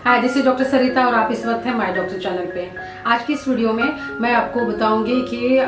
Hi, this is doctor सरिता और आप इस वक्त हैं माय डॉक्टर चैनल पे। आज की इस वीडियो में मैं आपको बताऊंगी कि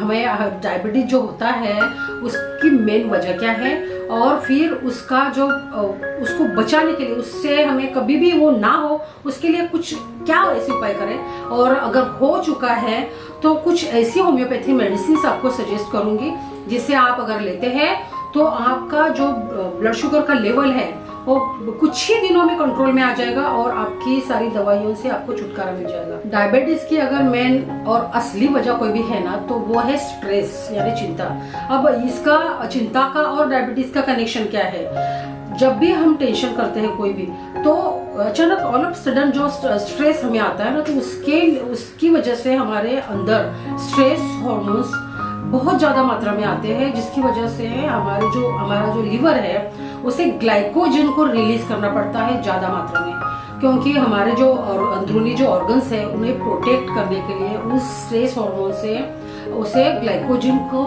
हमें डायबिटीज जो होता है उसकी मेन वजह क्या है और फिर उसका जो उसको बचाने के लिए, उससे हमें कभी भी वो ना हो उसके लिए कुछ क्या ऐसे उपाय करें, और अगर हो चुका है तो कुछ ऐसी होम्योपैथी मेडिसिन आपको सजेस्ट करूंगी जिसे आप अगर लेते हैं तो आपका जो ब्लड शुगर का लेवल है वो कुछ ही दिनों में कंट्रोल में आ जाएगा और आपकी सारी दवाइयों से आपको छुटकारा मिल जाएगा। डायबिटीज की अगर मेन और असली वजह कोई भी है ना तो वो है स्ट्रेस यानी चिंता। अब इसका चिंता का और डायबिटीज का कनेक्शन क्या है? जब भी हम टेंशन करते हैं कोई भी, तो अचानक ऑल ऑफ सडन जो स्ट्रेस हमें आता है ना, तो उसकी वजह से हमारे अंदर स्ट्रेस हार्मोन्स बहुत ज्यादा मात्रा में आते हैं, जिसकी वजह से हमारा जो लिवर है उसे ग्लाइकोजन को रिलीज करना पड़ता है ज्यादा मात्रा में, क्योंकि हमारे जो अंदरूनी जो ऑर्गन्स है उन्हें प्रोटेक्ट करने के लिए उस स्ट्रेस हार्मोन से उसे ग्लाइकोजन को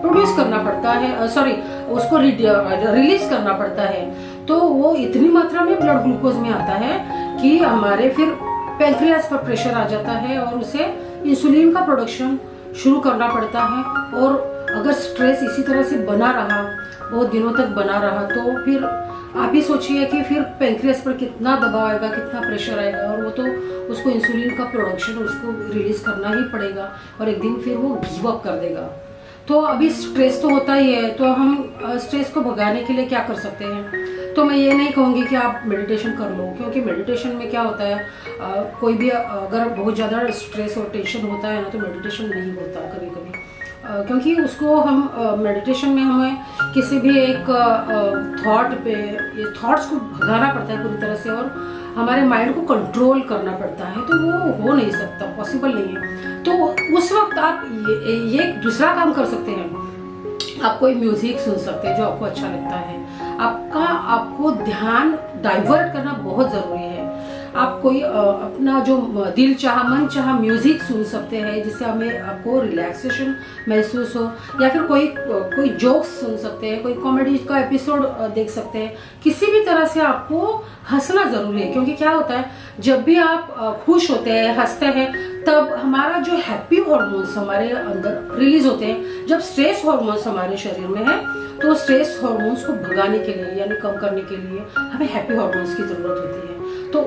प्रोड्यूस करना पड़ता है, उसको रिलीज करना पड़ता है। तो वो इतनी मात्रा में ब्लड ग्लूकोज में आता है कि हमारे फिर पैंक्रियास पर प्रेशर आ जाता है और उसे इंसुलिन का प्रोडक्शन शुरू करना पड़ता है। और अगर स्ट्रेस इसी तरह से बना रहा, बहुत दिनों तक बना रहा, तो फिर आप ही सोचिए कि फिर पैंक्रियास पर कितना दबाव आएगा, कितना प्रेशर आएगा, और वो तो उसको इंसुलिन का प्रोडक्शन उसको रिलीज करना ही पड़ेगा और एक दिन फिर वो गिव अप कर देगा। तो अभी स्ट्रेस तो होता ही है, तो हम स्ट्रेस को भगाने के लिए क्या कर सकते हैं? तो मैं ये नहीं कहूँगी कि आप मेडिटेशन कर लो, क्योंकि मेडिटेशन में क्या होता है, कोई भी अगर बहुत ज़्यादा स्ट्रेस और टेंशन होता है ना तो मेडिटेशन नहीं होता कभी कभी, क्योंकि उसको हम मेडिटेशन में हमें किसी भी एक थॉट्स को भगाना पड़ता है पूरी तरह से और हमारे माइंड को कंट्रोल करना पड़ता है, तो वो हो नहीं सकता, पॉसिबल नहीं है। तो उस वक्त आप ये दूसरा काम कर सकते हैं, आप कोई म्यूजिक सुन सकते हैं जो आपको अच्छा लगता है। आपको ध्यान डाइवर्ट करना बहुत जरूरी है। आप कोई अपना जो दिल चाहा मन चाहा म्यूजिक सुन सकते हैं जिससे आपको रिलैक्सेशन महसूस हो, या फिर कोई जोक्स सुन सकते हैं, कोई कॉमेडी का एपिसोड देख सकते हैं। किसी भी तरह से आपको हंसना जरूरी है, क्योंकि क्या होता है, जब भी आप खुश होते हैं, हंसते हैं, तब हमारा जो हैप्पी हार्मोन्स हमारे अंदर रिलीज होते हैं। जब स्ट्रेस हार्मोन्स हमारे शरीर में है तो स्ट्रेस हार्मोन्स को भगाने के लिए यानी कम करने के लिए हमें हैप्पी हार्मोन्स की जरूरत होती है। तो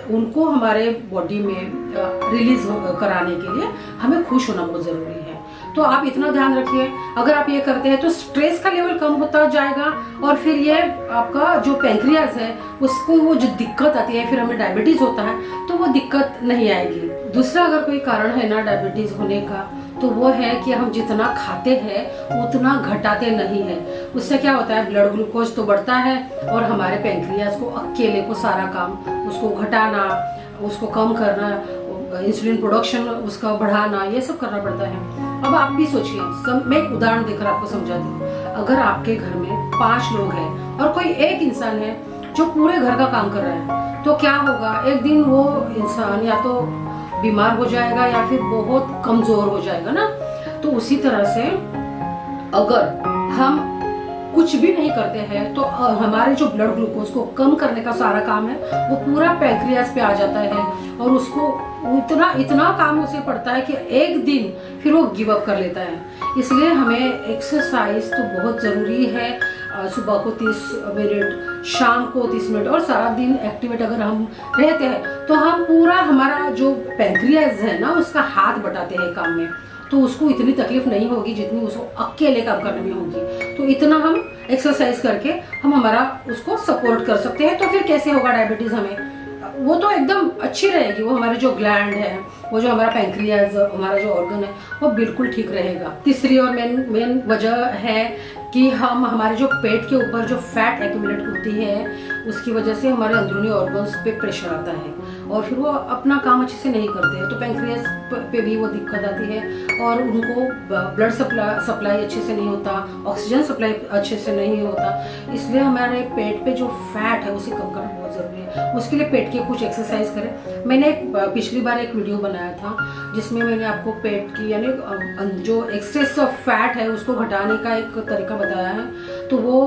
उनको हमारे बॉडी में रिलीज कराने के लिए हमें खुश होना बहुत जरूरी है। तो आप इतना ध्यान रखिए, अगर आप ये करते हैं तो स्ट्रेस का लेवल कम होता जाएगा और फिर ये आपका जो पैंक्रियास है उसको वो जो दिक्कत आती है, फिर हमें डायबिटीज होता है तो वो दिक्कत नहीं आएगी। दूसरा अगर कोई कारण है ना डायबिटीज होने का, तो वो है कि हम जितना खाते हैं उतना घटाते नहीं है। उससे क्या होता है, ब्लड ग्लूकोज तो बढ़ता है और हमारे पैंक्रियास को अकेले को सारा काम उसको घटाना, उसको कम करना, इंसुलिन प्रोडक्शन उसका बढ़ाना, ये सब करना पड़ता है। अब आप भी सोचिए, मैं एक उदाहरण देकर आपको समझा दूं। अगर आपके घर में 5 लोग हैं और कोई एक इंसान है जो पूरे घर का काम कर रहा है, तो क्या होगा, एक दिन वो इंसान या तो बीमार हो जाएगा या फिर बहुत कमजोर हो जाएगा ना। तो उसी तरह से अगर हम कुछ भी नहीं करते हैं तो हमारे जो ब्लड ग्लूकोज को कम करने का सारा काम है वो पूरा पैंक्रियास पे आ जाता है और उसको इतना काम उसे पड़ता है कि एक दिन फिर वो गिव अप कर लेता है। इसलिए हमें एक्सरसाइज तो बहुत जरूरी है। सुबह को 30 मिनट, शाम को 30 मिनट, और सारा दिन एक्टिवेट अगर हम रहते हैं तो हम पूरा हमारा जो पैंक्रियास है ना उसका हाथ बटाते हैं काम में, तो उसको इतनी तकलीफ नहीं होगी जितनी उसको अकेले काम करने में होगी। तो इतना हम एक्सरसाइज करके हम हमारा उसको सपोर्ट कर सकते हैं। तो फिर कैसे होगा डायबिटीज हमें, वो तो एकदम अच्छी रहेगी, वो हमारे जो ग्लैंड है, वो जो हमारा पैंक्रियास, हमारा जो ऑर्गन है वो बिल्कुल ठीक रहेगा। तीसरी और मेन वजह है कि हमारे जो पेट के ऊपर जो फैट एक्यूमुलेट होती है उसकी वजह से हमारे अंदरूनी ऑर्गन्स पे प्रेशर आता है और फिर वो अपना काम अच्छे से नहीं करते हैं, तो पैंक्रियास पे भी वो दिक्कत आती है और उनको ब्लड सप्लाई अच्छे से नहीं होता, ऑक्सीजन सप्लाई अच्छे से नहीं होता। इसलिए हमारे पेट पे जो फैट है उसे कम करना बहुत बहुत ज़रूरी है। उसके लिए पेट की कुछ एक्सरसाइज करें। मैंने पिछली बार एक वीडियो बनाया था जिसमें मैंने आपको पेट की यानी जो एक्सेस ऑफ फैट है उसको घटाने का एक तरीका बताया है। तो वो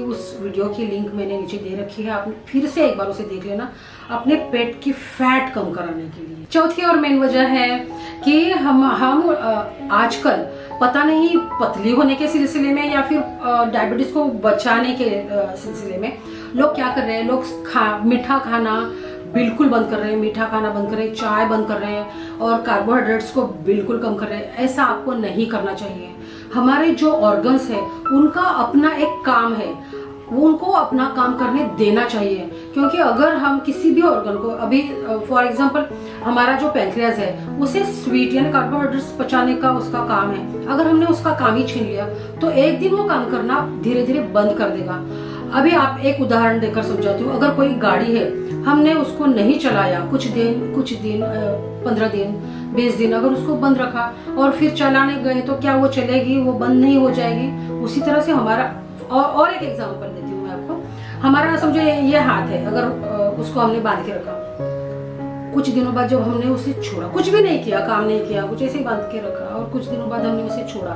उस वीडियो की लिंक मैंने नीचे दे रखी है, आप फिर से एक बार उसे देख लेना अपने पेट की फैट कम कराने के लिए। चौथी और मेन वजह है कि हम आजकल पता नहीं पतली होने के सिलसिले में या फिर डायबिटीज को बचाने के सिलसिले में लोग क्या कर रहे हैं, लोग मीठा खाना बिल्कुल बंद कर रहे हैं, मीठा खाना बंद कर रहे हैं, चाय बंद कर रहे हैं और कार्बोहाइड्रेट्स को बिल्कुल कम कर रहे हैं। ऐसा आपको नहीं करना चाहिए। हमारे जो ऑर्गन्स है उनका अपना एक काम है, वो उनको अपना काम करने देना चाहिए। क्योंकि अगर हम किसी भी ऑर्गन को अभी फॉर एग्जांपल हमारा जो पैंक्रियाज है उसे स्वीट यानी कार्बोहाइड्रेट्स पचाने का उसका काम है, अगर हमने उसका काम ही छीन लिया तो एक दिन वो काम करना धीरे धीरे बंद कर देगा। अभी आप एक उदाहरण देकर समझाती हूँ। अगर कोई गाड़ी है, हमने उसको नहीं चलाया कुछ दिन 15 दिन 20 दिन, अगर उसको बंद रखा और फिर चलाने गए तो क्या वो चलेगी? वो बंद नहीं हो जाएगी। उसी तरह से हमारा और एक एग्जांपल देती हूँ मैं आपको। हमारा समझो ये हाथ है, अगर उसको हमने बांध के रखा, कुछ दिनों बाद जब हमने उसे छोड़ा, कुछ भी नहीं किया, काम नहीं किया, कुछ ऐसे ही बांध के रखा और कुछ दिनों बाद हमने उसे छोड़ा,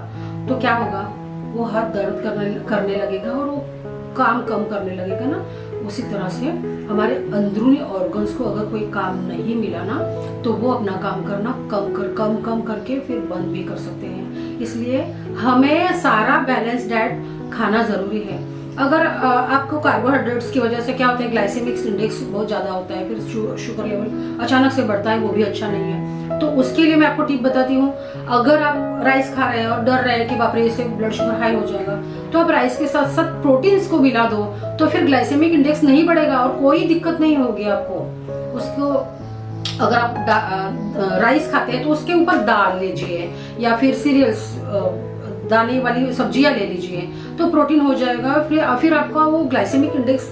तो क्या होगा? वो हाथ दर्द करने लगेगा और वो काम कम करने लगेगा ना। उसी तरह से हमारे अंदरूनी ऑर्गन्स को अगर कोई काम नहीं मिला ना तो वो अपना काम करना कम करके फिर बंद भी कर सकते हैं। इसलिए हमें सारा बैलेंस डाइट खाना जरूरी है। अगर आपको कार्बोहाइड्रेट्स की वजह से क्या होता है, ग्लाइसेमिक इंडेक्स बहुत ज्यादा होता है, फिर शुगर लेवल अचानक से बढ़ता है, वो भी अच्छा नहीं है। तो उसके लिए मैं आपको टिप बताती हूँ। अगर आप राइस खा रहे हैं और डर रहे हैं कि बाप रे इससे ब्लड शुगर हाई हो जाएगा, तो आप राइस के साथ साथ प्रोटीन्स को मिला दो, तो फिर ग्लाइसेमिक इंडेक्स नहीं बढ़ेगा और कोई दिक्कत नहीं होगी आपको। उसको अगर आप राइस खाते हैं तो उसके ऊपर दाल लीजिए या फिर सीरियल्स दाने वाली सब्जियां ले लीजिए, तो प्रोटीन हो जाएगा। फिर आपका वो ग्लाइसेमिक इंडेक्स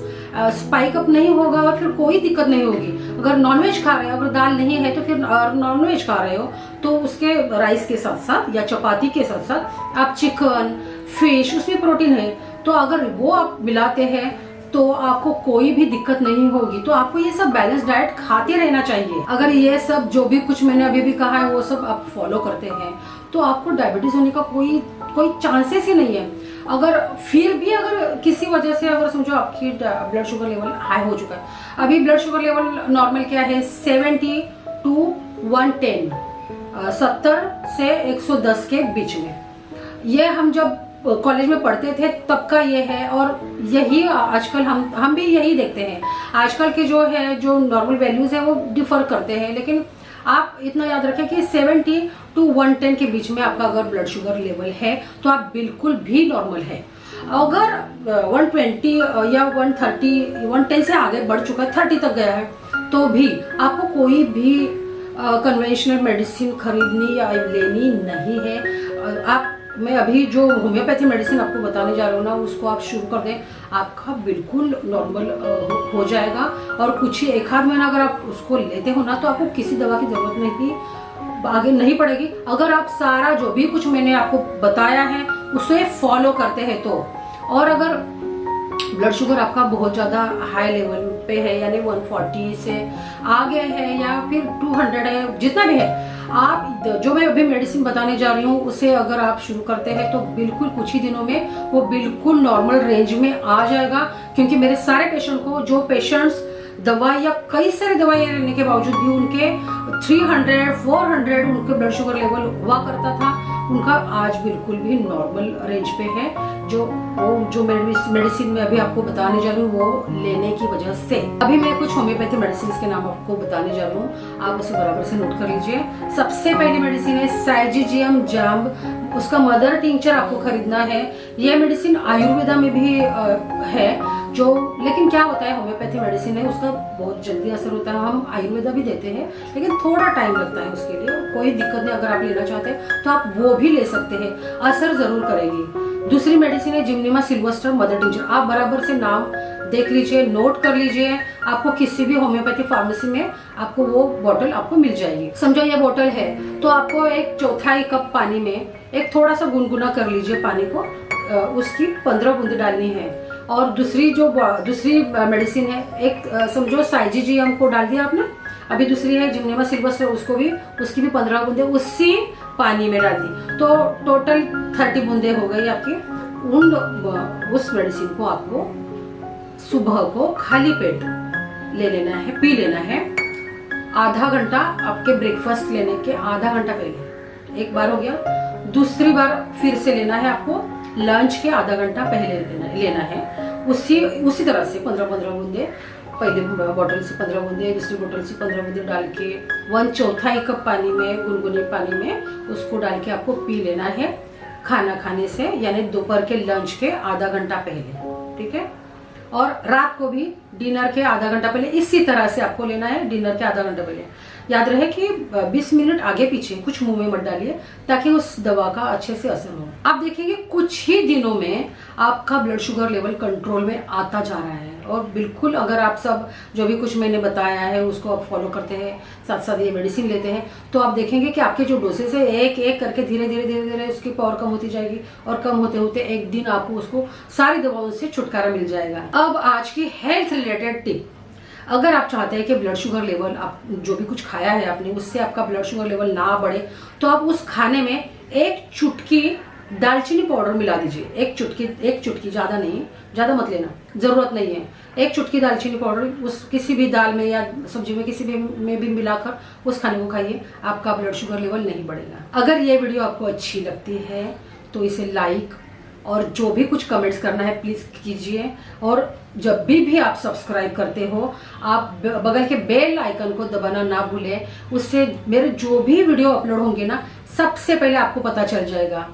स्पाइक अप नहीं होगा और फिर कोई दिक्कत नहीं होगी। अगर नॉनवेज खा रहे हो, अगर दाल नहीं है तो फिर नॉनवेज खा रहे हो तो उसके राइस के साथ साथ या चपाती के साथ साथ आप चिकन, फिश, उसमें प्रोटीन है, तो अगर वो आप मिलाते हैं तो आपको कोई भी दिक्कत नहीं होगी। तो आपको ये सब बैलेंस डाइट खाते रहना चाहिए। अगर ये सब जो भी कुछ मैंने अभी भी कहा है वो सब आप फॉलो करते हैं तो आपको डायबिटीज होने का कोई चांसेस ही नहीं है। अगर फिर भी अगर किसी वजह से अगर समझो आपकी ब्लड शुगर लेवल हाई हो चुका है, अभी ब्लड शुगर लेवल नॉर्मल क्या है 70 to 110, 70 से 110 के बीच में। ये हम जब कॉलेज में पढ़ते थे तब का ये है और यही आजकल हम भी यही देखते हैं। आजकल के जो नॉर्मल वैल्यूज है वो डिफर करते हैं, लेकिन आप इतना याद रखें कि 70 to 110 के बीच में आपका अगर ब्लड शुगर लेवल है तो आप बिल्कुल भी नॉर्मल है। अगर 120 या 130 110 से आगे बढ़ चुका है, 30 तक गया है, तो भी आपको कोई भी कन्वेंशनल मेडिसिन खरीदनी या लेनी नहीं है। मैं अभी जो होम्योपैथी मेडिसिन आपको बताने जा रहा हूँ ना, उसको आप शुरू कर दें, आपका बिल्कुल नॉर्मल हो जाएगा। और कुछ ही एक आध महीना अगर आप उसको लेते हो ना तो आपको किसी दवा की जरूरत आगे नहीं पड़ेगी। अगर आप सारा जो भी कुछ मैंने आपको बताया है उसे फॉलो करते हैं तो। और अगर ब्लड शुगर आपका बहुत ज़्यादा हाई लेवल पे है यानी 140 से आगे है या फिर 200 है, जितना भी है, आप जो मैं अभी मेडिसिन बताने जा रही हूँ उसे अगर आप शुरू करते हैं तो बिल्कुल कुछ ही दिनों में वो बिल्कुल नॉर्मल रेंज में आ जाएगा। क्योंकि मेरे सारे पेशेंट को, जो पेशेंट्स दवाई या कई सारी दवाइयाँ लेने के बावजूद भी उनके 300 400 उनके ब्लड शुगर लेवल हुआ करता था, उनका आज बिल्कुल भी नॉर्मल रेंज पे है। जो मेडिसिन में अभी आपको बताने जा रही हूँ वो लेने की वजह से। अभी मैं कुछ होम्योपैथी मेडिसिन के नाम आपको बताने जा रही हूँ, आप उसे बराबर से नोट कर लीजिए। सबसे पहली मेडिसिन है साइजिजियम जाम्ब, उसका मदर टिंचर आपको खरीदना है। यह मेडिसिन आयुर्वेदा में भी है, लेकिन क्या होता है होम्योपैथी मेडिसिन है उसका बहुत जल्दी असर होता है। हम आयुर्वेदा भी देते हैं लेकिन थोड़ा टाइम लगता है उसके लिए, कोई दिक्कत नहीं। अगर आप लेना चाहते हैं तो आप वो भी ले सकते हैं, असर जरूर करेगी। दूसरी मेडिसिन है जिम्निमा सिल्वेस्टर मदर टिंचर, आप बराबर से नाम देख लीजिए, नोट कर लीजिए। आपको किसी भी होम्योपैथी फार्मेसी में आपको वो बोतल आपको मिल जाएगी। समझो ये बोतल है तो आपको 1/4 कप पानी में एक थोड़ा सा गुनगुना कर लीजिए पानी को, उसकी 15 बूंद डालनी है। और दूसरी मेडिसिन है, एक समझो साइजीजियम को डाल दिया आपने, अभी दूसरी है जिम्नेमा सिल्वस, उसकी भी 15 बूंदे उसी पानी में डाल दी, तो टोटल 30 बूंदे हो गई आपकी। उस मेडिसिन को आपको सुबह को खाली पेट ले लेना है, पी लेना है, आधा घंटा आपके ब्रेकफास्ट लेने के आधा घंटा पहले। एक बार हो गया, दूसरी बार फिर से लेना है आपको लंच के आधा घंटा पहले लेना है। उसी तरह से 15-15 बूंदे, पहले बोतल से 15 बूंदे, दूसरी बोतल से 15 बूंदे डाल के 1/4 कप पानी में, गुनगुने पानी में उसको डाल के आपको पी लेना है खाना खाने से, यानी दोपहर के लंच के आधा घंटा पहले, ठीक है। और रात को भी डिनर के आधा घंटा पहले इसी तरह से आपको लेना है, डिनर के आधा घंटा पहले। याद रहे कि 20 मिनट आगे पीछे कुछ मुंह में मत डालिए, ताकि उस दवा का अच्छे से असर हो। आप देखेंगे कुछ ही दिनों में आपका ब्लड शुगर लेवल कंट्रोल में आता जा रहा है। और बिल्कुल अगर आप सब जो भी कुछ मैंने बताया है उसको आप फॉलो करते हैं, साथ साथ ये मेडिसिन लेते हैं, तो आप देखेंगे कि आपके जो डोसेज है एक एक करके धीरे धीरे उसकी पावर कम होती जाएगी, और कम होते होते एक दिन आपको उसको सारी दवाओं से छुटकारा मिल जाएगा। अब आज की हेल्थ रिलेटेड टिप, अगर आप चाहते हैं कि ब्लड शुगर लेवल, आप जो भी कुछ खाया है आपने उससे आपका ब्लड शुगर लेवल ना बढ़े, तो आप उस खाने में एक चुटकी दालचीनी पाउडर मिला दीजिए। एक चुटकी, ज्यादा नहीं, ज्यादा मत लेना, जरूरत नहीं है। एक चुटकी दालचीनी पाउडर उस किसी भी दाल में या सब्जी में किसी भी में भी मिलाकर उस खाने को खाइए, आपका ब्लड शुगर लेवल नहीं बढ़ेगा। अगर ये वीडियो आपको अच्छी लगती है तो इसे लाइक और जो भी कुछ कमेंट्स करना है प्लीज कीजिए। और जब भी आप सब्सक्राइब करते हो, आप बगल के बेल आइकन को दबाना ना भूलें, उससे मेरे जो भी वीडियो अपलोड होंगे ना, सबसे पहले आपको पता चल जाएगा।